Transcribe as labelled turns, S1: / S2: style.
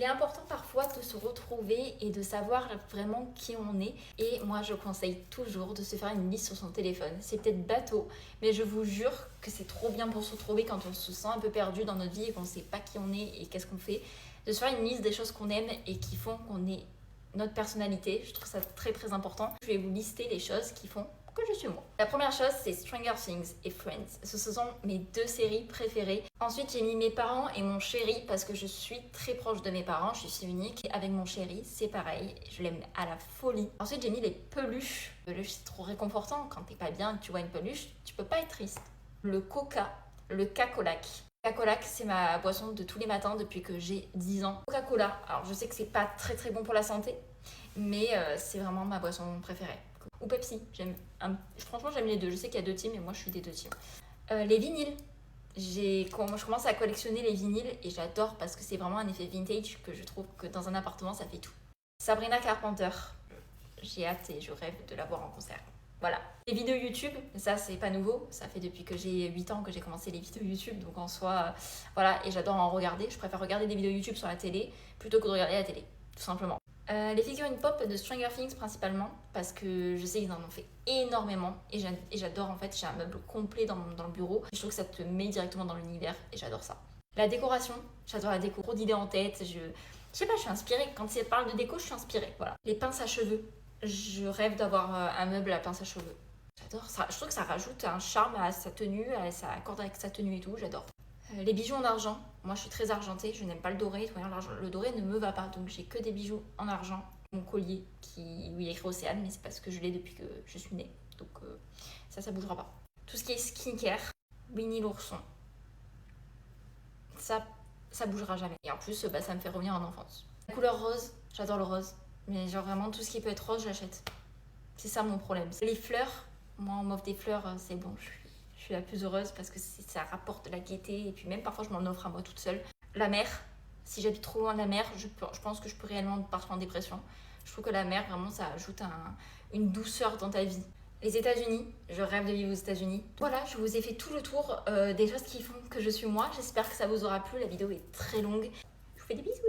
S1: Il est important parfois de se retrouver et de savoir vraiment qui on est. Et moi, je conseille toujours de se faire une liste sur son téléphone. C'est peut-être bateau, mais je vous jure que c'est trop bien pour se retrouver quand on se sent un peu perdu dans notre vie et qu'on ne sait pas qui on est et qu'est-ce qu'on fait. De se faire une liste des choses qu'on aime et qui font qu'on est notre personnalité. Je trouve ça très très important. Je vais vous lister les choses qui font que je suis moi. La première chose, c'est Stranger Things et Friends. Ce sont mes deux séries préférées. Ensuite, j'ai mis mes parents et mon chéri parce que je suis très proche de mes parents. Je suis unique. Avec mon chéri, c'est pareil. Je l'aime à la folie. Ensuite, j'ai mis les peluches. Les peluches, c'est trop réconfortant. Quand t'es pas bien et que tu vois une peluche, tu peux pas être triste. Le Coca, le Cacolac. Coca-Cola, c'est ma boisson de tous les matins depuis que j'ai 10 ans. Coca-Cola, alors je sais que c'est pas très très bon pour la santé, mais c'est vraiment ma boisson préférée. Ou Pepsi, franchement j'aime les deux. Je sais qu'il y a deux teams et moi je suis des deux teams. Les vinyles, je commence à collectionner les vinyles et j'adore parce que c'est vraiment un effet vintage que je trouve que dans un appartement ça fait tout. Sabrina Carpenter, j'ai hâte et je rêve de la voir en concert. Voilà. Les vidéos YouTube, ça c'est pas nouveau, ça fait depuis que j'ai 8 ans que j'ai commencé les vidéos YouTube, donc en soi, voilà, et j'adore en regarder. Je préfère regarder des vidéos YouTube sur la télé plutôt que de regarder la télé, tout simplement. Les figurines pop de Stranger Things principalement, parce que je sais qu'ils en ont fait énormément, et j'adore en fait, j'ai un meuble complet dans le bureau, et je trouve que ça te met directement dans l'univers, et j'adore ça. La décoration, j'adore la déco, trop d'idées en tête, je sais pas, je suis inspirée, quand ça parle de déco, je suis inspirée, voilà. Les pinces à cheveux, je rêve d'avoir un meuble à pince à cheveux. J'adore ça. Je trouve que ça rajoute un charme à sa tenue, ça accorde avec sa tenue et tout. J'adore. Les bijoux en argent. Moi, je suis très argentée. Je n'aime pas le doré. Le doré ne me va pas. Donc, j'ai que des bijoux en argent. Mon collier, où il est écrit Océane, mais c'est parce que je l'ai depuis que je suis née. Donc, ça bougera pas. Tout ce qui est skincare. Winnie l'ourson. Ça bougera jamais. Et en plus, ça me fait revenir en enfance. La couleur rose. J'adore le rose. Mais genre vraiment tout ce qui peut être rose, j'achète. C'est ça mon problème. Les fleurs, moi on m'offre des fleurs, c'est bon, je suis la plus heureuse parce que ça rapporte de la gaieté et puis même parfois je m'en offre à moi toute seule. La mer, si j'habite trop loin de la mer, je pense que je peux réellement partir en dépression. Je trouve que la mer, vraiment, ça ajoute une douceur dans ta vie. Les États-Unis, je rêve de vivre aux États-Unis. Voilà, je vous ai fait tout le tour des choses qui font que je suis moi. J'espère que ça vous aura plu. La vidéo est très longue. Je vous fais des bisous.